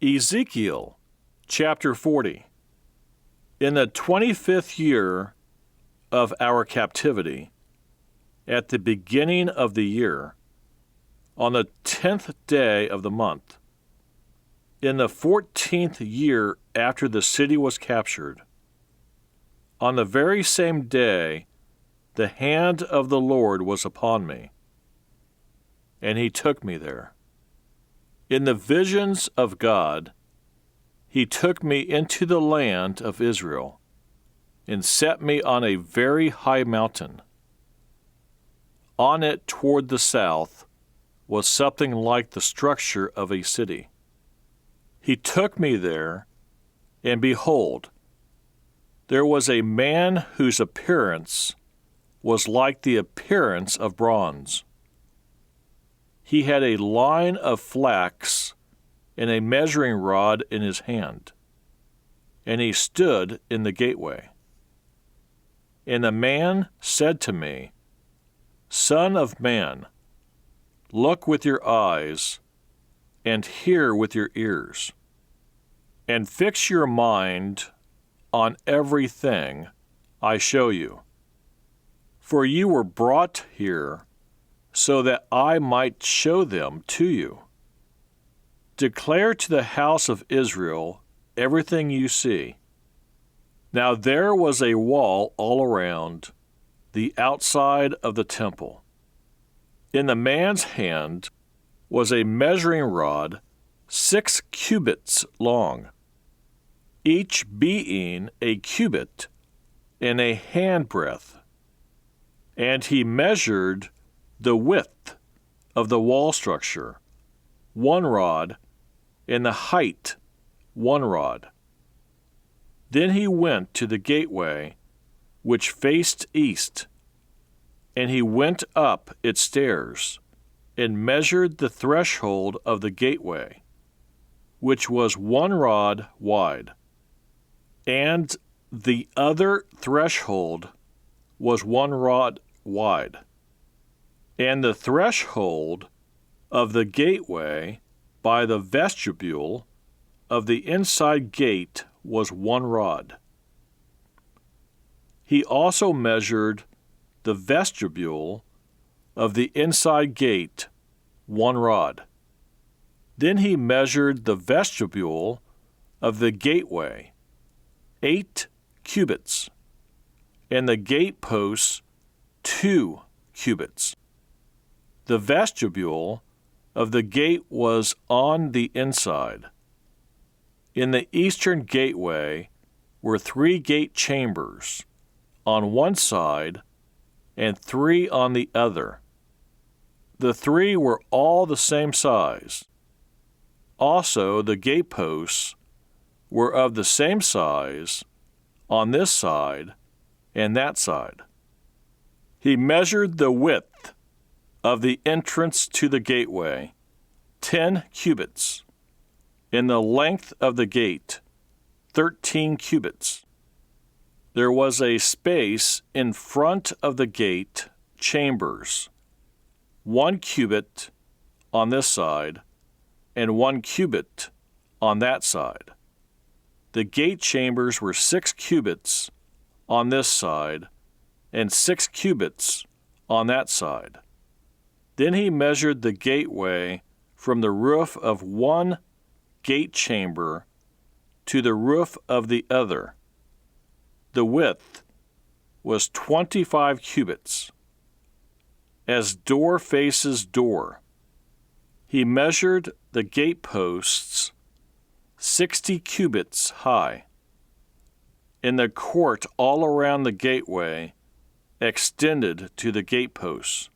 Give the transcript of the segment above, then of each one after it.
Ezekiel chapter 40. In the 25th year of our captivity, at the beginning of the year, on the 10th day of the month, in the 14th year after the city was captured, on the very same day the hand of the Lord was upon me, and he took me there. In the visions of God, he took me into the land of Israel and set me on a very high mountain. On it toward the south was something like the structure of a city. He took me there, and behold, there was a man whose appearance was like the appearance of bronze. He had a line of flax and a measuring rod in his hand, and he stood in the gateway. And the man said to me, Son of man, look with your eyes, and hear with your ears, and fix your mind on everything I show you. For you were brought here so that I might show them to you. Declare to the house of Israel everything you see. Now there was a wall all around the outside of the temple. In the man's hand was a measuring rod 6 cubits long, each being a cubit and a handbreadth. And he measured the width of the wall structure, 1 rod, and the height, 1 rod. Then he went to the gateway which faced east, and he went up its stairs and measured the threshold of the gateway, which was 1 rod wide, and the other threshold was 1 rod wide. And the threshold of the gateway by the vestibule of the inside gate was 1 rod. He also measured the vestibule of the inside gate 1 rod. Then he measured the vestibule of the gateway 8 cubits, and the gate posts 2 cubits. The vestibule of the gate was on the inside. In the eastern gateway were 3 gate chambers on one side and 3 on the other. The 3 were all the same size. Also the gate posts were of the same size on this side and that side. He measured the width of the entrance to the gateway 10 cubits, in the length of the gate 13 cubits. There was a space in front of the gate chambers, 1 cubit on this side and 1 cubit on that side. The gate chambers were 6 cubits on this side and 6 cubits on that side. Then he measured the gateway from the roof of one gate chamber to the roof of the other. The width was 25 cubits, as door faces door. He measured the gate posts 60 cubits high. In the court all around the gateway extended to the gate posts.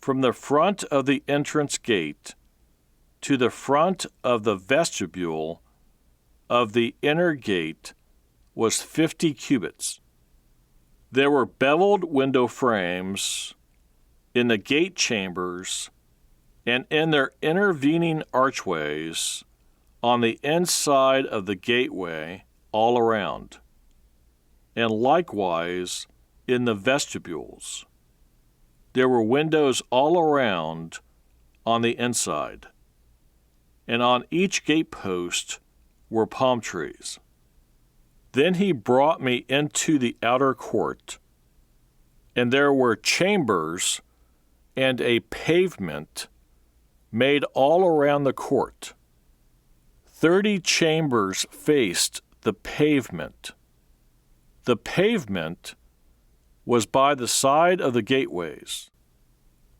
From the front of the entrance gate to the front of the vestibule of the inner gate was 50 cubits. There were beveled window frames in the gate chambers and in their intervening archways on the inside of the gateway all around, and likewise in the vestibules. There were windows all around on the inside. and on each gatepost were palm trees. Then he brought me into the outer court, and there were chambers and a pavement made all around the court. 30 chambers faced the pavement. The pavement was by the side of the gateways,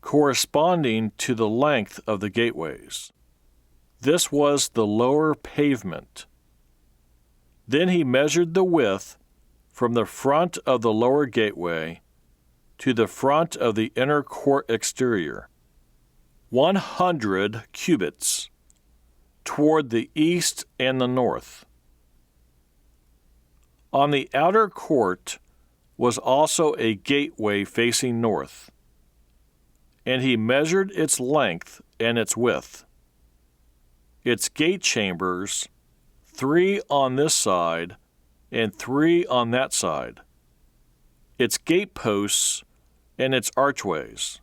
corresponding to the length of the gateways. This was the lower pavement. Then he measured the width from the front of the lower gateway to the front of the inner court exterior, 100 cubits, toward the east and the north. On the outer court was also a gateway facing north, and he measured its length and its width. Its gate chambers, 3 on this side and 3 on that side. Its gate posts and its archways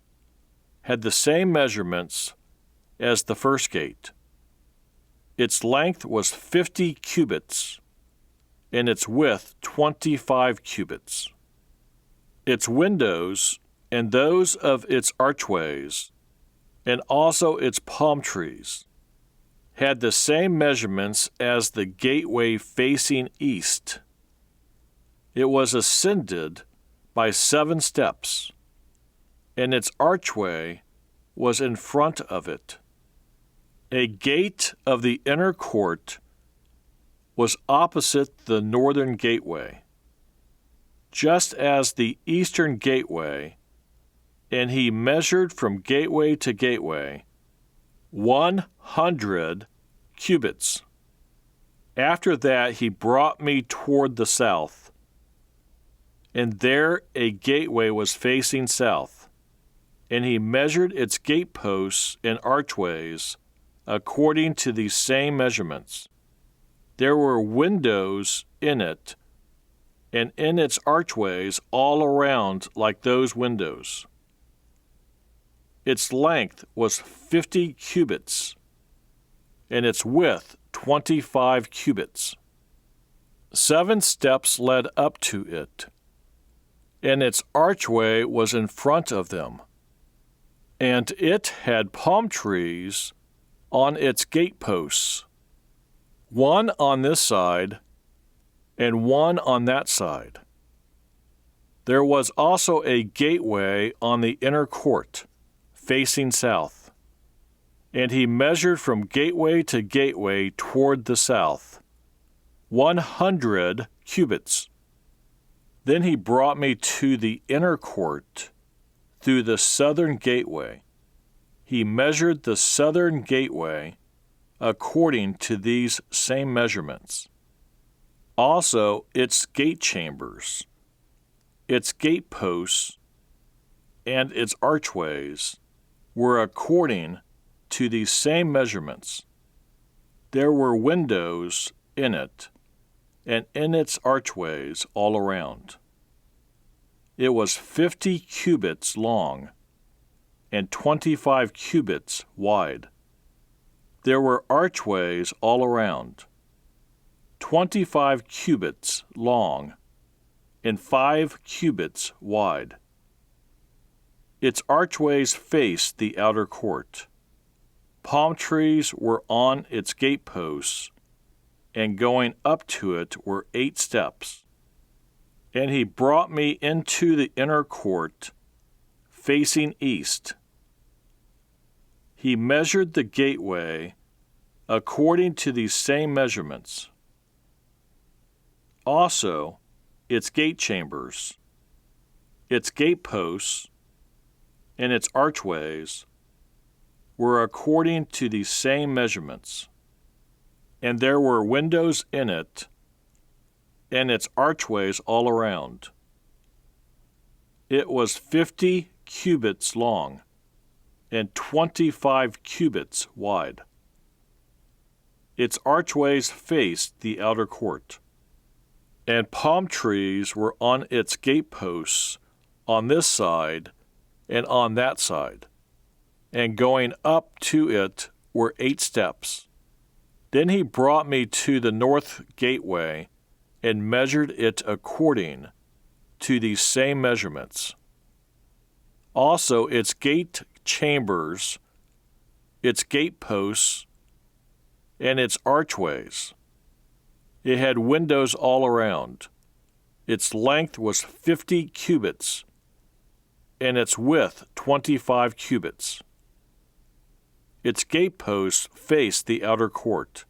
had the same measurements as the first gate. Its length was 50 cubits, and its width 25 cubits. Its windows and those of its archways, and also its palm trees, had the same measurements as the gateway facing east. It was ascended by 7 steps, and its archway was in front of it. A gate of the inner court was opposite the northern gateway, just as the eastern gateway, and he measured from gateway to gateway 100 cubits. After that he brought me toward the south, and there a gateway was facing south, and he measured its gateposts and archways according to these same measurements. There were windows in it, and in its archways all around like those windows. Its length was 50 cubits, and its width 25 cubits. 7 steps led up to it, and its archway was in front of them. And it had palm trees on its gateposts, 1 on this side and 1 on that side. There was also a gateway on the inner court, facing south, and he measured from gateway to gateway toward the south, 100 cubits. Then he brought me to the inner court through the southern gateway. He measured the southern gateway according to these same measurements. Also its gate chambers, its gate posts, and its archways were according to these same measurements. There were windows in it, and in its archways all around. It was 50 cubits long and 25 cubits wide. There were archways all around, 25 cubits long and 5 cubits wide. Its archways faced the outer court. Palm trees were on its gateposts, and going up to it were 8 steps. And he brought me into the inner court, facing east. He measured the gateway according to these same measurements. Also, its gate chambers, its gate posts, and its archways were according to these same measurements. And there were windows in it, and its archways all around. It was 50 cubits long and 25 cubits wide. Its archways faced the outer court, and palm trees were on its gateposts on this side and on that side, and going up to it were 8 steps. Then he brought me to the north gateway and measured it according to these same measurements. Also its gate chambers, its gate posts, and its archways. It had windows all around. Its length was 50 cubits, and its width 25 cubits. Its gate posts faced the outer court.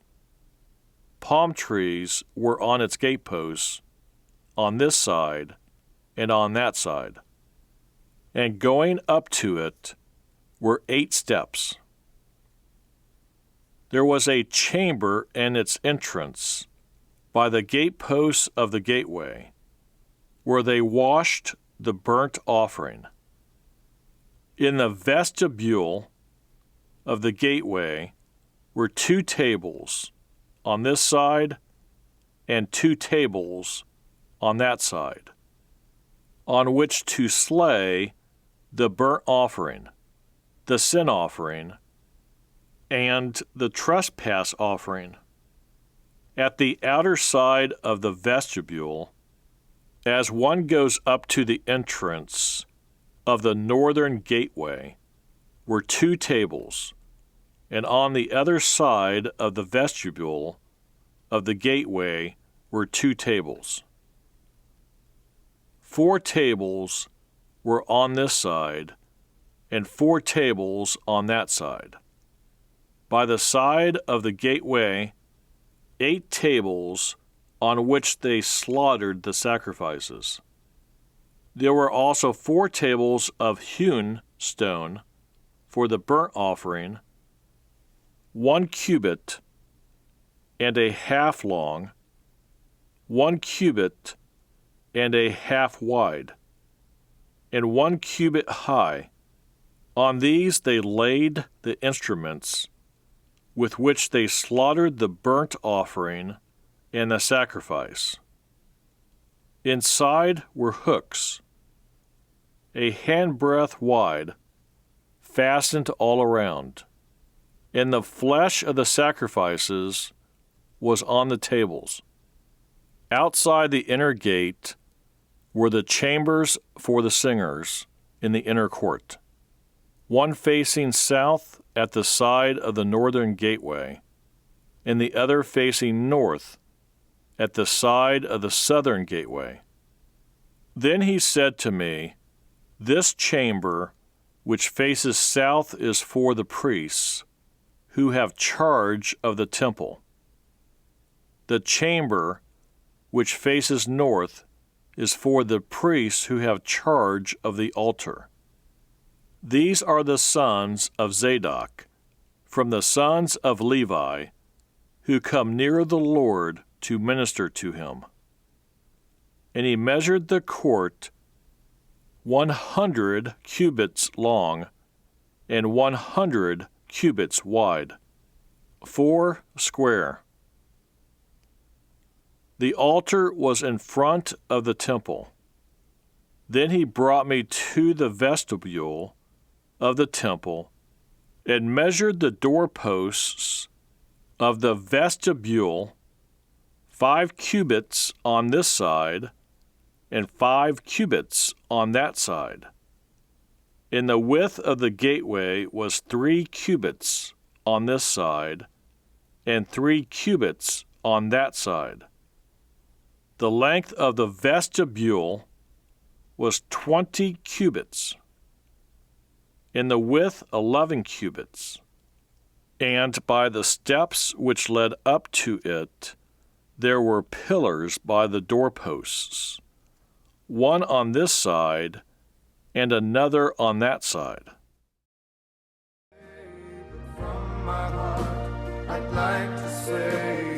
Palm trees were on its gate posts, on this side and on that side. And going up to it were 8 steps. There was a chamber and its entrance by the gate posts of the gateway, where they washed the burnt offering. In the vestibule of the gateway were 2 tables on this side and 2 tables on that side, on which to slay the burnt offering, the sin offering, and the trespass offering. At the outer side of the vestibule, as one goes up to the entrance of the northern gateway, were 2 tables, and on the other side of the vestibule of the gateway were 2 tables. 4 tables were on this side, and 4 tables on that side. By the side of the gateway, 8 tables on which they slaughtered the sacrifices. There were also 4 tables of hewn stone for the burnt offering, 1 cubit and a half long, 1 cubit and a half wide, and 1 cubit high. On these they laid the instruments with which they slaughtered the burnt offering and the sacrifice. Inside were hooks, a handbreadth wide, fastened all around, and the flesh of the sacrifices was on the tables. Outside the inner gate were the chambers for the singers in the inner court, one facing south at the side of the northern gateway, and the other facing north at the side of the southern gateway. Then he said to me, "This chamber which faces south is for the priests, who have charge of the temple. The chamber which faces north is for the priests who have charge of the altar. These are the sons of Zadok, from the sons of Levi, who come near the Lord to minister to him." And he measured the court 100 cubits long and 100 cubits wide, 4 square. The altar was in front of the temple. Then he brought me to the vestibule of the temple and measured the doorposts of the vestibule, 5 cubits on this side and 5 cubits on that side. And the width of the gateway was 3 cubits on this side and 3 cubits on that side. The length of the vestibule was 20 cubits, and the width 11 cubits. And by the steps which led up to it, there were pillars by the doorposts, one on this side and another on that side. From my heart, I'd like to say